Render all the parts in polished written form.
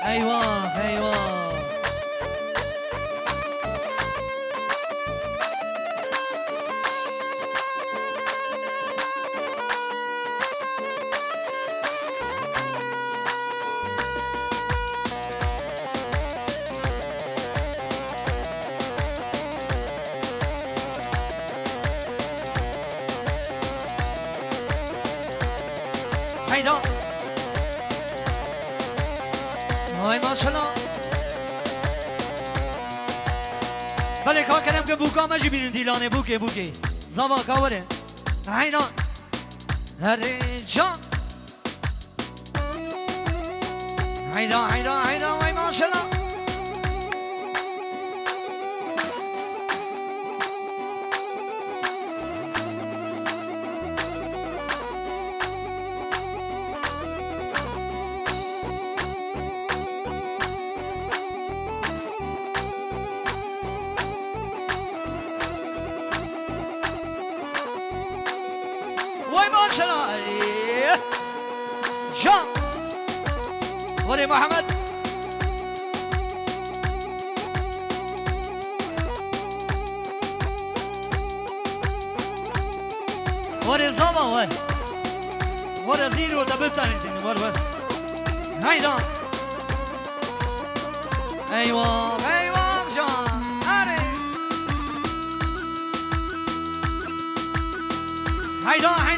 ايوه ايوه هيدا هاي ما شاء الله بله که کنم که بوکا مجی بیرون دیلانه بوکه زبا کاوره هینا هر جان هیدا وای ما شاء الله وای ما شاء الله جان ولي محمد ولي زاما ولي زيرو دبلتاني ور هيدا ايوه جان هاري هيدا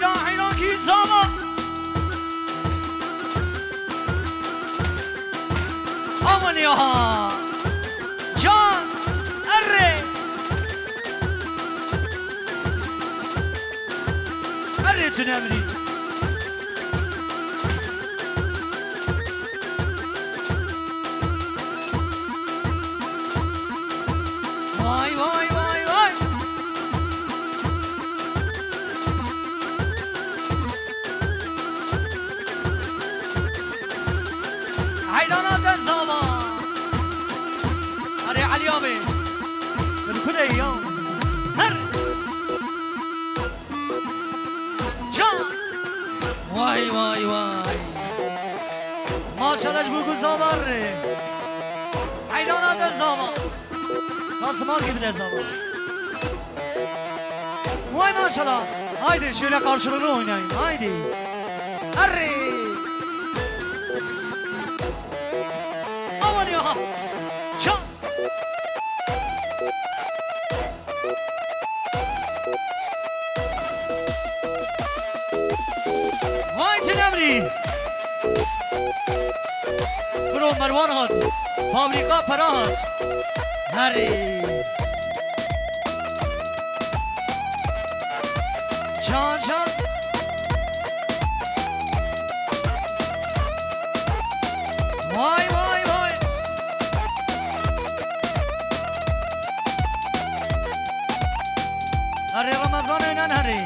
كي زاما امن ياها جان اري تنامري واي عيدانا تزاما اري على اليومي الكل يوم هر جان واي ما شاء الله جبوكو زامر عيدانا تزاما ناس مال gibi تزاما واي ما شاء الله haydi şöyle karşılığını oynayın haydi arre aman ya şan vay Tenamri برو مروان هات فابریکا پرا هات هری جان وای هری رمضان اینان هری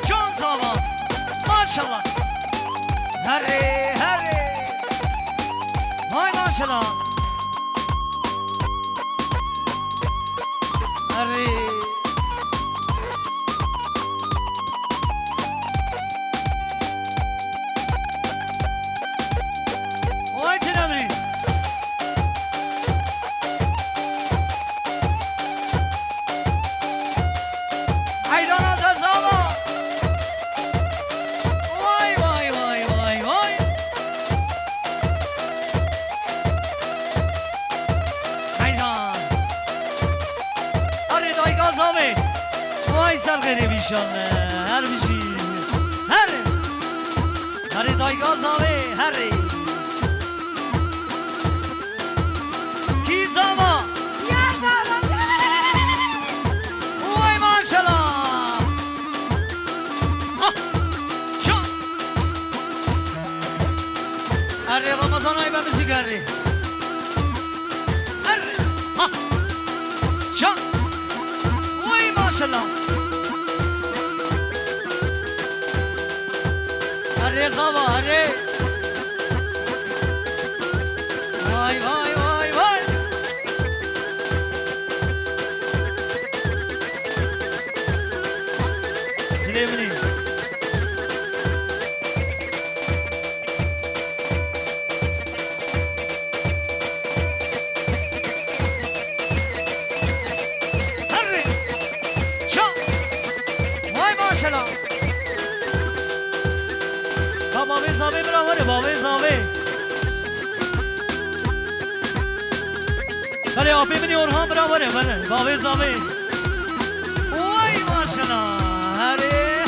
جان زاوا ماشاءالله هری وای ماشاءالله هری وای تنامری عیدانا تزاوا وای سر غیره بیشان هر بیشی هر دایگاه زاوه هر کی زاما وای ماشالله شان هر رمضان های به موسیقی هر شان وای ماشالله هره زاوا هره وای بله آبی منی اورهان برا بره بله باوی زاوی وای ماشالله هره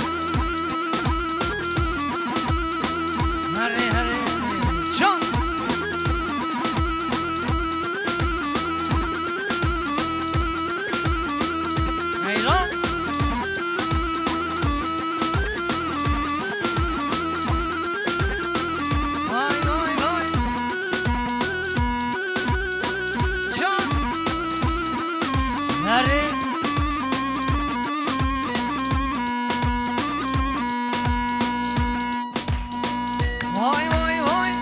هره هره شان ایران وای وای وای شان هره وای وای وای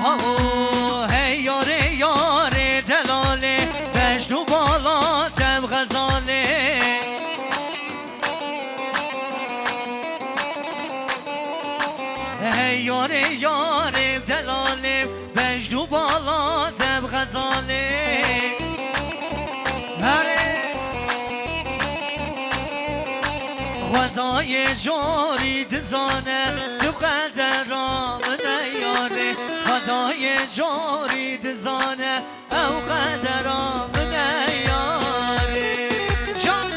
آه هی یاره یاره دلاله بجنو بالا تم غزاله هی یاره یاره دلاله بجنو بالا تم غزاله هره خدای جاری دزانه تو قدرام نیاره خدای جاری دزانه او قدرام نیاره جان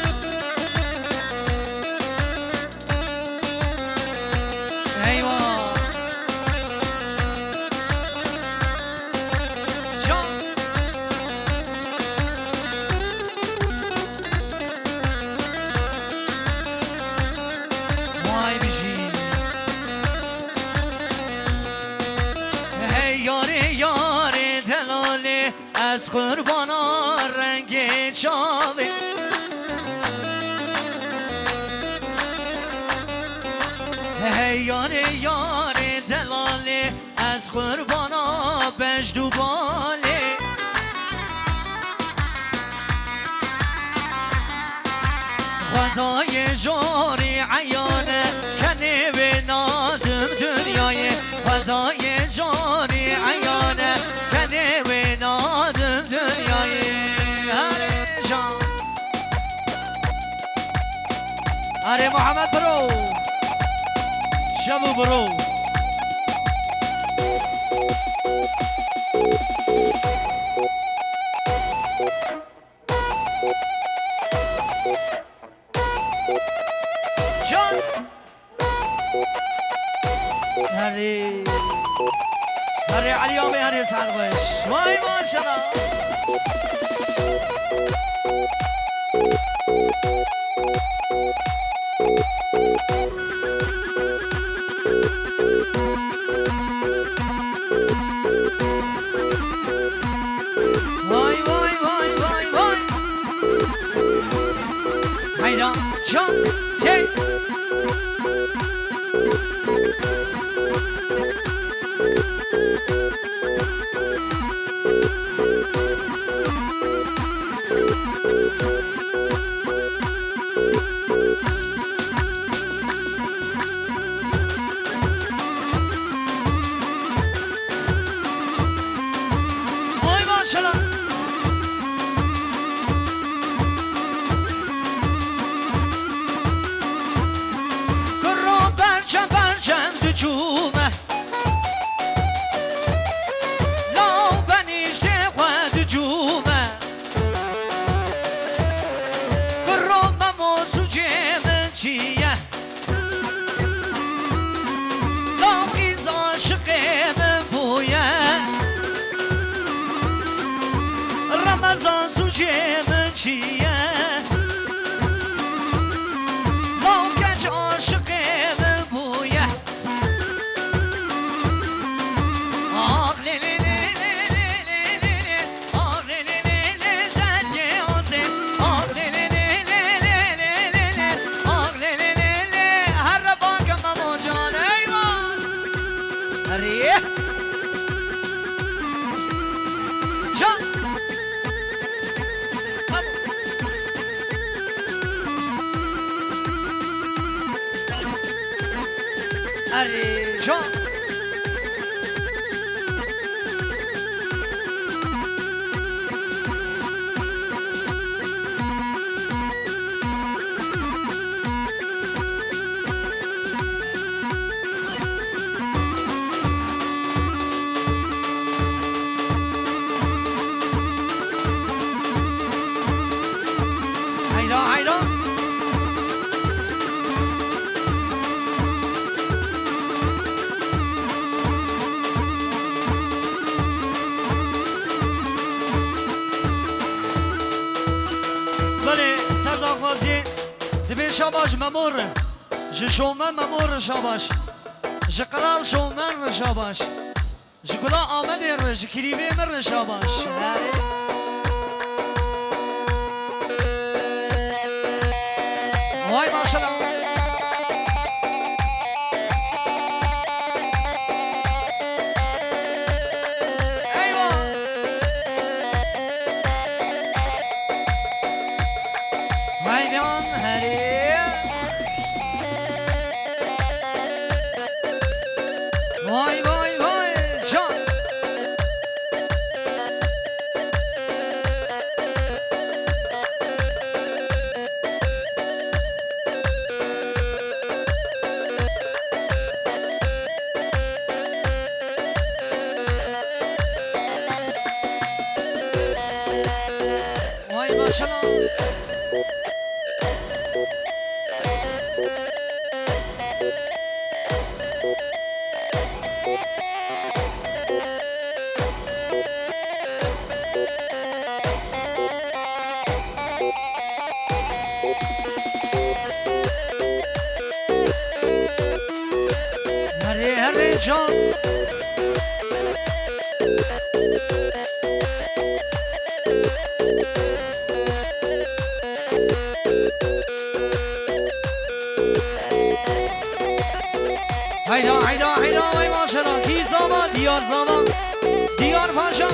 ایوان جان وای بشی هی یاره یاره دلاله از قربانا رنگ چاله هی یاره یاره دلاله از قربانا بجدو باله خدای جاری عیانه کنه به نادم دنیای خدای جاری عیانه کنه به نادم دنیای هره جان هره محمد برو شبو برو جان هره هره علیامه هره سرگوش وای ماشالله وای وای وای وای وای hayran can tek Vay maşallah. Perçem dücüme Lav ben işte ve dücüme Kırrama mozu cemen çiye Lav iz aşıkımın buye Ramazan su cemen çiye Lav geç aşıkımın Hadi çok باش ممور جشومن ممور شاباش جقرال شومن رشاباش جقلا آمد رش کریبه من رشاباش وای ماشالله جان هیدا هیدا هیدا وای ماشالله کی زاما دیار زاما دیار پاشا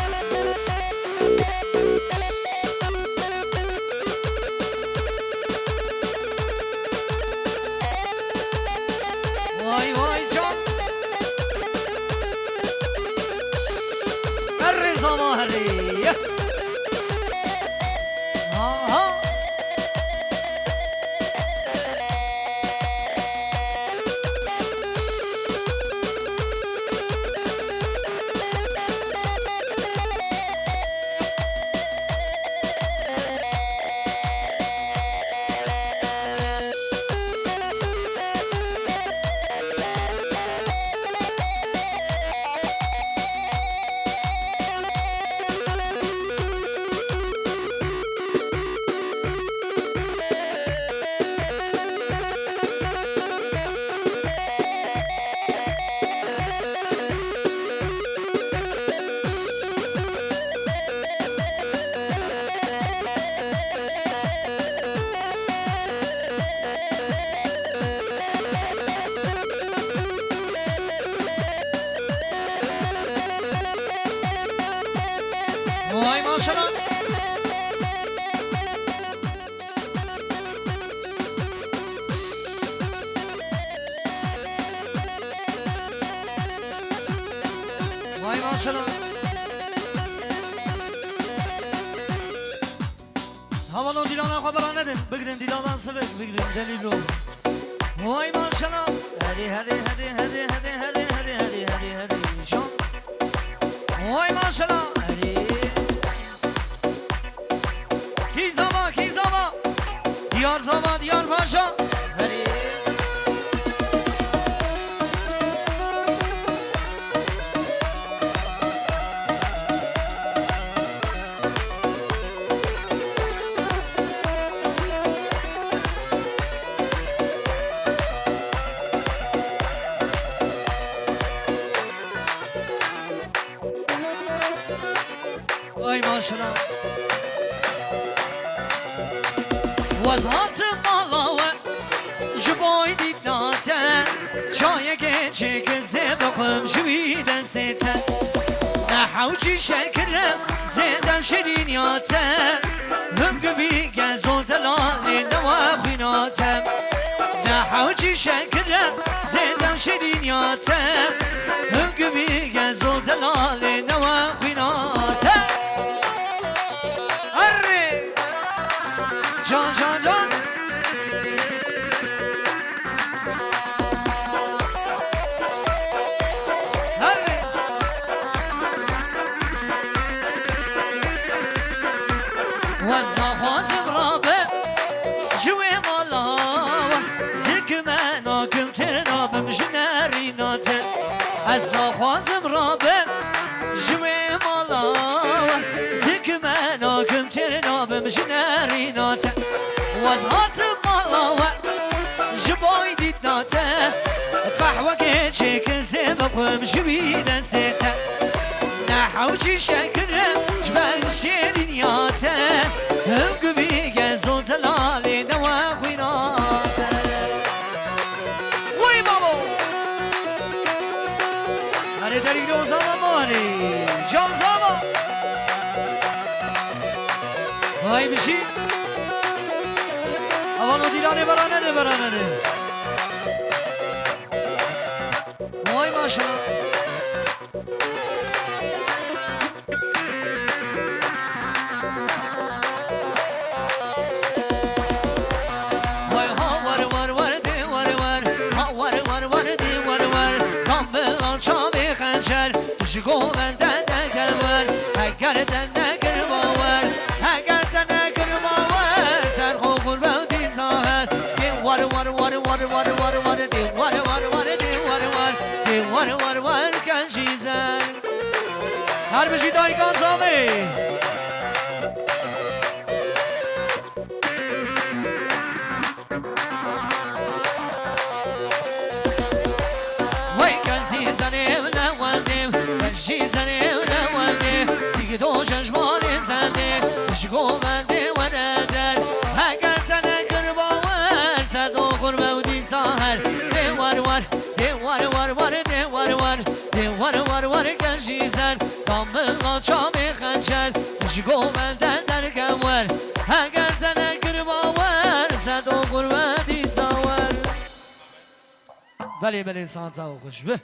وای وای جان هر زاما هری وای ماشالله وای ماشالله هوالو دیلانا خبران ندن بگرین دیلانا سبک بگرین دلیلو وای ماشالله هری هری هری هری هری هری هری هری هری هری جان وای ماشالله هری کی زما دیار زما دیار پاشا هری وای ماشالله وزهات مالاوه جبای دیدناته چای گچه که زبقم جویدن سیته نحوجی شکرم زیدم شرینیاته هم گوی گزو دلالی نوا خویناته نحوجی شکرم زیدم شرینیاته هم گوی گزو دلالی نوا خویناته جان جان جان وزنا خوازم رابه جوی مالا تکمه ناکم ترنابم جنری ناته از نخوازم رابه جوی مالا تکمه ناکم ترنابم جنری ناته وزهات مالا جبای دید ناته قهوه که چکن زبقم جوید سته نحوجي شكرا جبال شيرينياته هنقبي قزون تلالي دوا خويناته وي بابو هاري دارينو زاما ماني جان زاما هاي بشي اوانو ديراني برانه وای ماشاءالله وای ها ور دی ها ور دی کام بلان چاوی خنجر تشگو بندن نگر ور اگر دن نگر باور اگر دن نگر باور سر خوبور بودی زاهر دی ور کنجیزن هر بشی دای کازامی وی کنزیزنیم نواندیم کنجیزنیم نواندیم سیگی دو ششمانی زندیم شگو بنده و ندر اگر تنکر باور سردو قربه بودی ساهر دی ور کنجیزن کاملا چامی خنجر شگو بندن در کمور اگر تنکر باور سردو قربه دی ساور بله سانتا و خوشبه